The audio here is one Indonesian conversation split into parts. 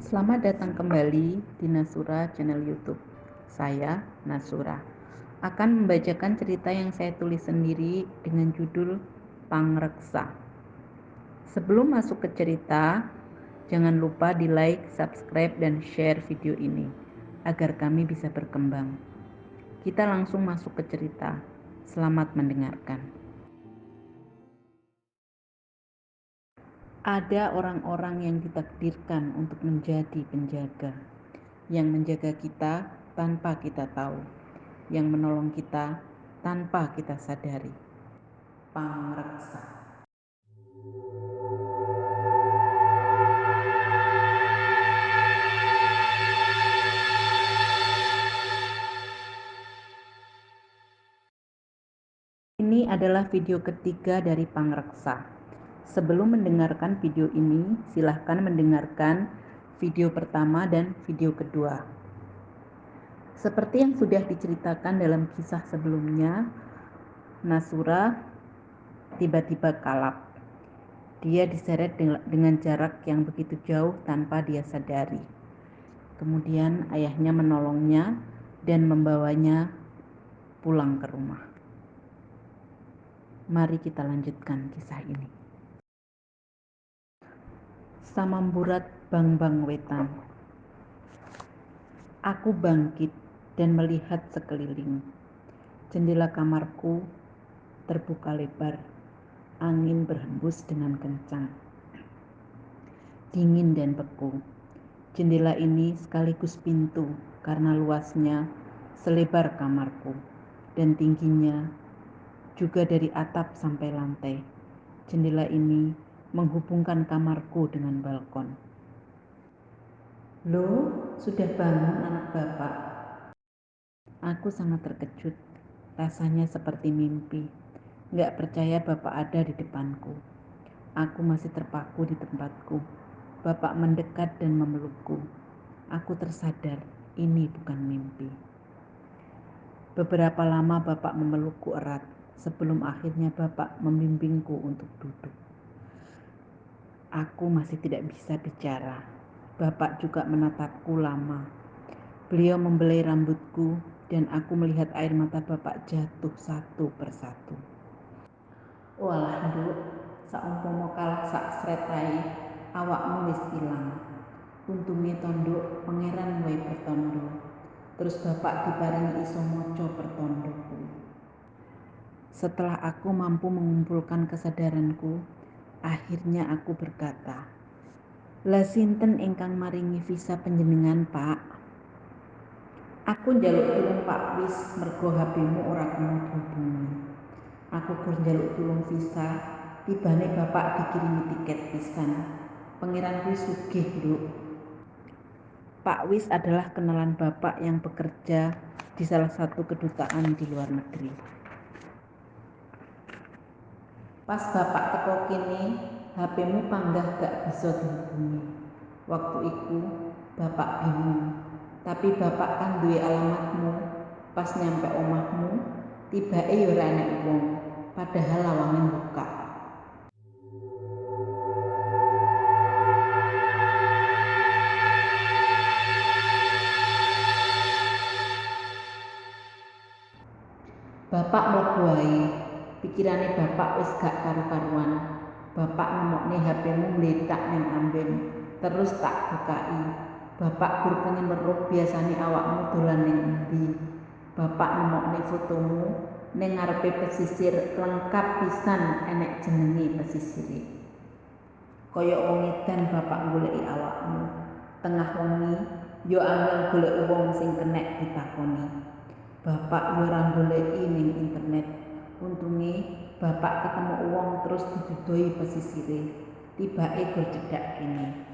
Selamat datang kembali di Nasura Channel YouTube. Saya, Nasura, akan membacakan cerita yang saya tulis sendiri dengan judul Pangreksa. Sebelum masuk ke cerita, jangan lupa di like, subscribe, dan share video ini agar kami bisa berkembang. Kita langsung masuk ke cerita. Selamat mendengarkan. Ada orang-orang yang ditakdirkan untuk menjadi penjaga, yang menjaga kita tanpa kita tahu, yang menolong kita tanpa kita sadari. Pangreksa. Ini adalah video ketiga dari Pangreksa. Sebelum mendengarkan video ini, silahkan mendengarkan video pertama dan video kedua. Seperti yang sudah diceritakan dalam kisah sebelumnya, Nasura tiba-tiba kalap. Dia diseret dengan jarak yang begitu jauh tanpa dia sadari. Kemudian ayahnya menolongnya dan membawanya pulang ke rumah. Mari kita lanjutkan kisah ini. Samamburat Bangbang Wetan. Aku bangkit dan melihat sekeliling. Jendela kamarku terbuka lebar. Angin berhembus dengan kencang. Dingin dan beku. Jendela ini sekaligus pintu karena luasnya selebar kamarku dan tingginya juga dari atap sampai lantai. Jendela ini menghubungkan kamarku dengan balkon. Loh, sudah bangun anak bapak? Aku sangat terkejut. Rasanya seperti mimpi. Gak percaya bapak ada di depanku. Aku masih terpaku di tempatku. Bapak mendekat dan memelukku. Aku tersadar ini bukan mimpi. Beberapa lama bapak memelukku erat sebelum akhirnya bapak membimbingku untuk duduk. Aku masih tidak bisa bicara. Bapak juga menatapku lama. Beliau membelai rambutku dan aku melihat air mata bapak jatuh satu persatu. Walah nduk, saumpama kalah sak sretai, awakmu wis ilang. Untunge tonduk pangeran wae pertondo. Terus bapak diparingi iso maca pertondo kuwi. Setelah aku mampu mengumpulkan kesadaranku, akhirnya aku berkata, "Lah sinten ingkang maringi visa panjenengan, Pak?" "Aku njaluk tulung Pak Wis mergo HP-mu ora kena dihubungi." "Aku gur njaluk tulung visa, tibane bapak dikirimi tiket pisan. Pangeran kuwi sugih, Nduk." Pak Wis adalah kenalan bapak yang bekerja di salah satu kedutaan di luar negeri. "Pas bapak teko kene, HP-mu panggah gak bisa dihubungi. Waktu itu bapak bingung, tapi bapak kan duwe alamatmu. Pas nyampe omahmu, tibake ya ora enek wong, padahal lawange buka." Bapak mlebu wae. Pikirane bapak wis gak karu-karuan. Bapak nemokne HP-mu mletak ning amben. Terus tak bukai. Bapak gur pengen weruh biasane awakmu dolan ning endi. Bapak nemokne fotomu ning ngarepe pesisir lengkap pisan enek jenenge pesisire. Kaya wong edan bapak goleki awakmu. Tengah wengi yo angel golek wong sing kenek ditakoni. Bapak yo ora goleki ning internet. Untunge bapak ketemu wong terus didudoi pesisire. Tibake gur cedhak kene.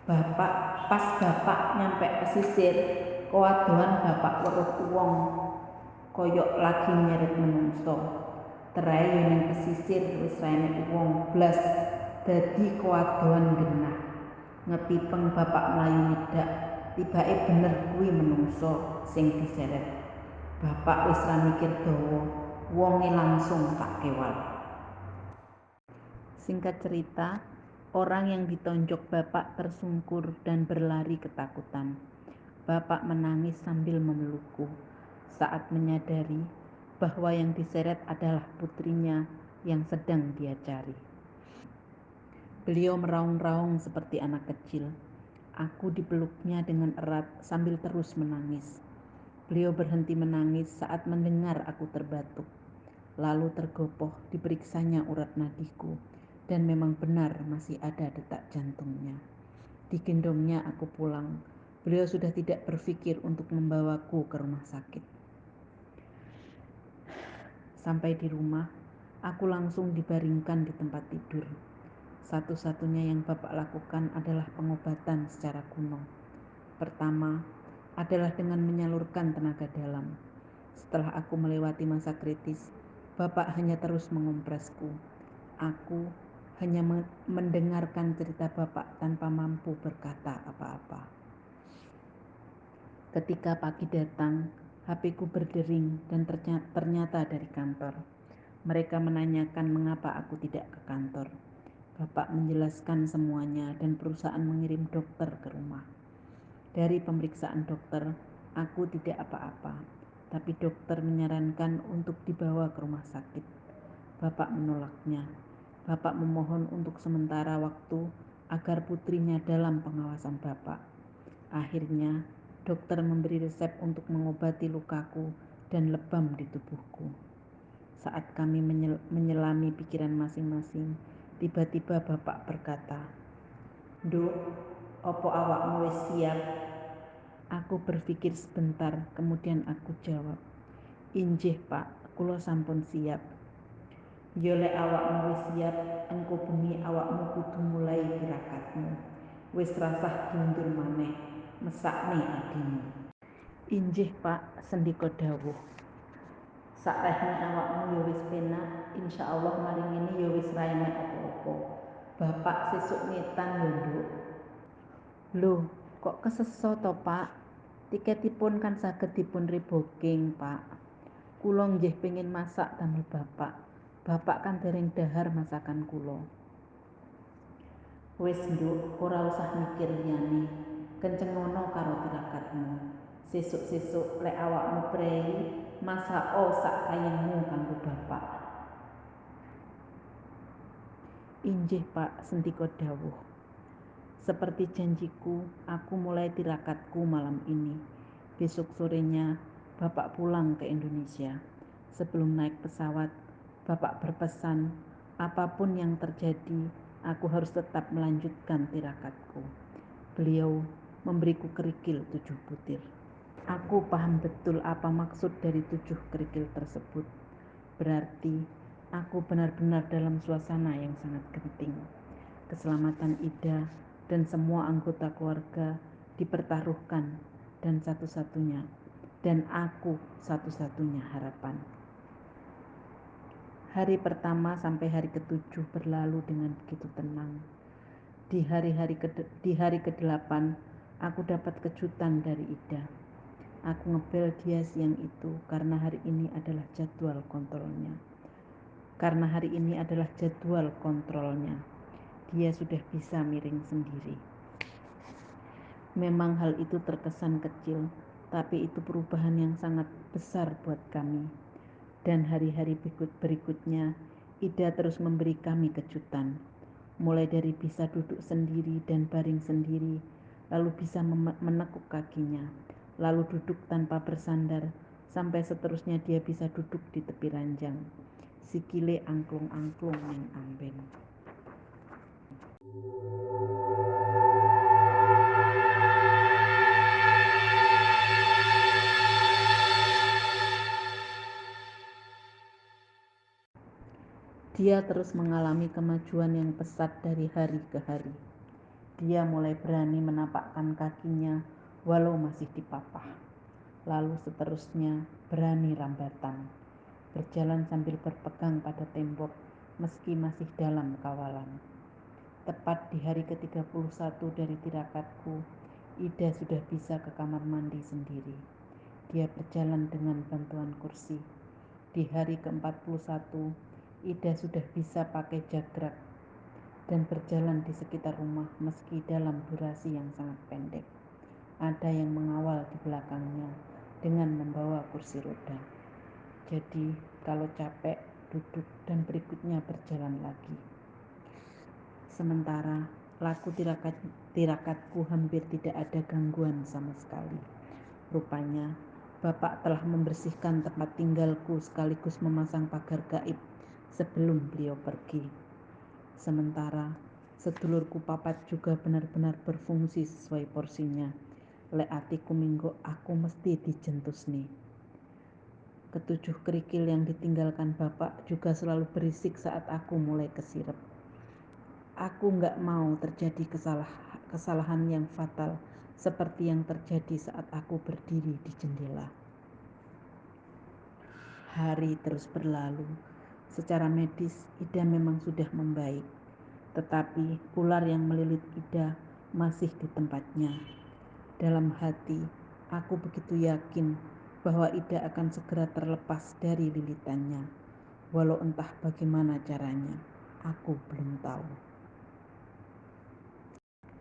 Pas bapak nyampe pesisir, kewadoan bapak weruh wong koyok lagi nyeret menungso. Terae yo ning pesisir wis ra enek wong blas. Dadi kewadoan genah. Ngepipeng bapak mlayu nyedak. Tibake bener kuwi menungso sing diseret. Bapak wis ra mikir dawa, wonge langsung tak kewal. Singkat cerita, Orang yang ditonjok bapak tersungkur dan berlari ketakutan. Bapak menangis sambil memelukku saat menyadari bahwa yang diseret adalah putrinya yang sedang dia cari. Beliau meraung-raung seperti anak kecil. Aku dipeluknya dengan erat sambil terus menangis. Beliau berhenti menangis saat mendengar aku terbatuk. Lalu tergopoh diperiksanya urat nadiku dan memang benar masih ada detak jantungnya. Digendongnya aku pulang. Beliau sudah tidak berpikir untuk membawaku ke rumah sakit. Sampai di rumah, aku langsung dibaringkan di tempat tidur. Satu-satunya yang bapak lakukan adalah pengobatan secara kuno. Pertama adalah dengan menyalurkan tenaga dalam. Setelah aku melewati masa kritis, bapak hanya terus mengompresku. Aku hanya mendengarkan cerita bapak tanpa mampu berkata apa-apa. Ketika pagi datang, HP-ku berdering dan ternyata dari kantor. Mereka menanyakan mengapa aku tidak ke kantor. Bapak menjelaskan semuanya dan perusahaan mengirim dokter ke rumah. Dari pemeriksaan dokter, aku tidak apa-apa, tapi dokter menyarankan untuk dibawa ke rumah sakit. Bapak menolaknya. Bapak memohon untuk sementara waktu agar putrinya dalam pengawasan Bapak. Akhirnya, dokter memberi resep untuk mengobati lukaku dan lebam di tubuhku. Saat kami menyelami pikiran masing-masing, tiba-tiba Bapak berkata, "Nduk, opo awakmu wis siap?" Aku berpikir sebentar, kemudian aku jawab, "Injih Pak, kula sampun siap." "Ya lek awakmu wis siap, engko bengi awakmu kudu mulai tirakatmu. Wis rasah diundur maneh, mesakne adimu." "Injih Pak," sendika dawuh. "Sakrehne awakmu ya wis penak, insyaallah mari ngene ya wis ra enek apa-apa. Bapak sesuk ngetan lho, Nduk." "Lho, kok keseso to, Pak? Tiketipun kan saged dipun rebooking, Pak. Kula nggih pengin masak damel Bapak. Bapak kan dereng dahar masakan kula." "Wis, Nduk, ora usah mikir liyane. Kencengono karo tirakatmu. Sesuk-sesuk lek awakmu prei, masako sak kayengmu kanggo Bapak." "Injih Pak," sendika dawuh. Seperti janjiku, aku mulai tirakatku malam ini. Besok sorenya, Bapak pulang ke Indonesia. Sebelum naik pesawat, Bapak berpesan, apapun yang terjadi, aku harus tetap melanjutkan tirakatku. Beliau memberiku kerikil 7 butir. Aku paham betul apa maksud dari 7 kerikil tersebut. Berarti aku benar-benar dalam suasana yang sangat genting. Keselamatan Ida dan semua anggota keluarga dipertaruhkan dan aku satu-satunya harapan. Hari pertama sampai hari ke-7 berlalu dengan begitu tenang. Di hari ke-8 aku dapat kejutan dari Ida. Aku ngebel dia siang itu karena hari ini adalah jadwal kontrolnya. Dia sudah bisa miring sendiri. Memang hal itu terkesan kecil, tapi itu perubahan yang sangat besar buat kami. Dan hari-hari berikutnya, Ida terus memberi kami kejutan. Mulai dari bisa duduk sendiri dan baring sendiri, lalu bisa menekuk kakinya, lalu duduk tanpa bersandar, sampai seterusnya dia bisa duduk di tepi ranjang. Sikile angklung-angklung ning amben. Dia terus mengalami kemajuan yang pesat dari hari ke hari. Dia mulai berani menapakkan kakinya walau masih dipapah. Lalu seterusnya berani rambatan, berjalan sambil berpegang pada tembok meski masih dalam kawalan. Tepat di hari ke-31 dari tirakatku, Ida sudah bisa ke kamar mandi sendiri. Dia berjalan dengan bantuan kursi. Di hari ke-41, Ida sudah bisa pakai jagrak. dan berjalan di sekitar rumah meski dalam durasi yang sangat pendek. Ada yang mengawal di belakangnya dengan membawa kursi roda. Jadi kalau capek, duduk dan berikutnya berjalan lagi. Sementara laku tirakatku hampir tidak ada gangguan sama sekali. Rupanya Bapak telah membersihkan tempat tinggalku sekaligus memasang pagar gaib sebelum beliau pergi. Sementara sedulurku papat juga benar-benar berfungsi sesuai porsinya. Lek atiku minggu aku mesti dijentus nih. Ketujuh kerikil yang ditinggalkan Bapak juga selalu berisik saat aku mulai kesirep. Aku nggak mau terjadi kesalahan yang fatal seperti yang terjadi saat aku berdiri di jendela. Hari terus berlalu. Secara medis, Ida memang sudah membaik. Tetapi ular yang melilit Ida masih di tempatnya. Dalam hati, aku begitu yakin bahwa Ida akan segera terlepas dari lilitannya. Walau entah bagaimana caranya, aku belum tahu.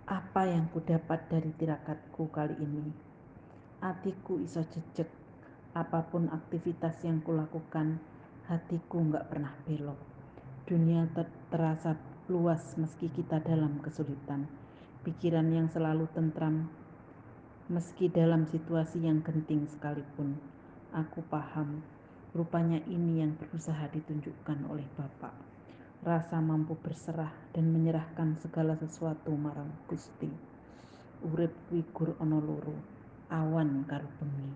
Apa yang kudapat dari tirakatku kali ini? Hatiku iso jejeg. Apapun aktivitas yang kulakukan, hatiku nggak pernah belok. Dunia terasa luas meski kita dalam kesulitan. Pikiran yang selalu tentram meski dalam situasi yang genting sekalipun. Aku paham, rupanya ini yang berusaha ditunjukkan oleh Bapak. Rasa mampu berserah dan menyerahkan segala sesuatu marang Gusti. Urip kuwi gur ana loro, awan karo bengi,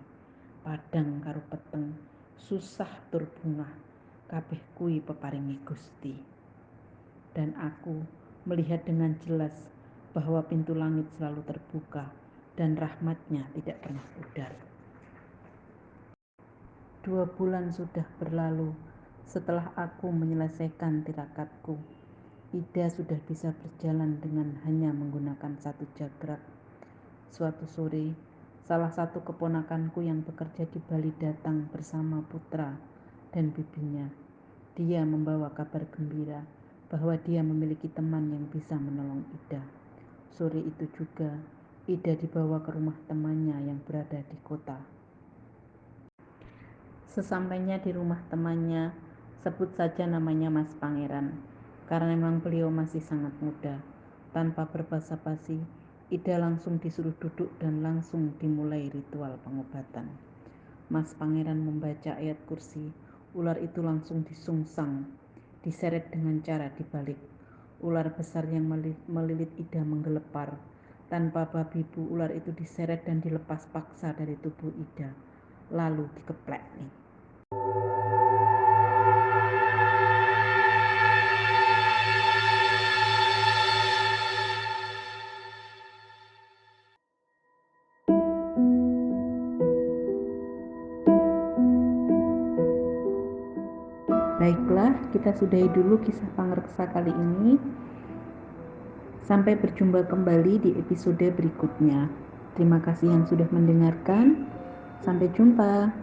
padang karo peteng, susah tur bungah, kabeh kuwi peparinge Gusti. Dan aku melihat dengan jelas bahwa pintu langit selalu terbuka dan rahmatnya tidak pernah pudar. 2 bulan sudah berlalu setelah aku menyelesaikan tirakatku. Ida sudah bisa berjalan dengan hanya menggunakan satu jagrak. Suatu sore, salah satu keponakanku yang bekerja di Bali datang bersama putra dan bibinya. Dia membawa kabar gembira bahwa dia memiliki teman yang bisa menolong Ida. Sore itu juga, Ida dibawa ke rumah temannya yang berada di kota. Sesampainya di rumah temannya, sebut saja namanya Mas Pangeran, karena memang beliau masih sangat muda. Tanpa berbasa-basi, Ida langsung disuruh duduk dan langsung dimulai ritual pengobatan. Mas Pangeran membaca ayat kursi, ular itu langsung disungsang, diseret dengan cara dibalik. Ular besar yang melilit Ida menggelepar. Tanpa babi bu, ular itu diseret dan dilepas paksa dari tubuh Ida, lalu dikeplek nih. Baiklah, kita sudahi dulu kisah Pangreksa kali ini. Sampai berjumpa kembali di episode berikutnya. Terima kasih yang sudah mendengarkan. Sampai jumpa.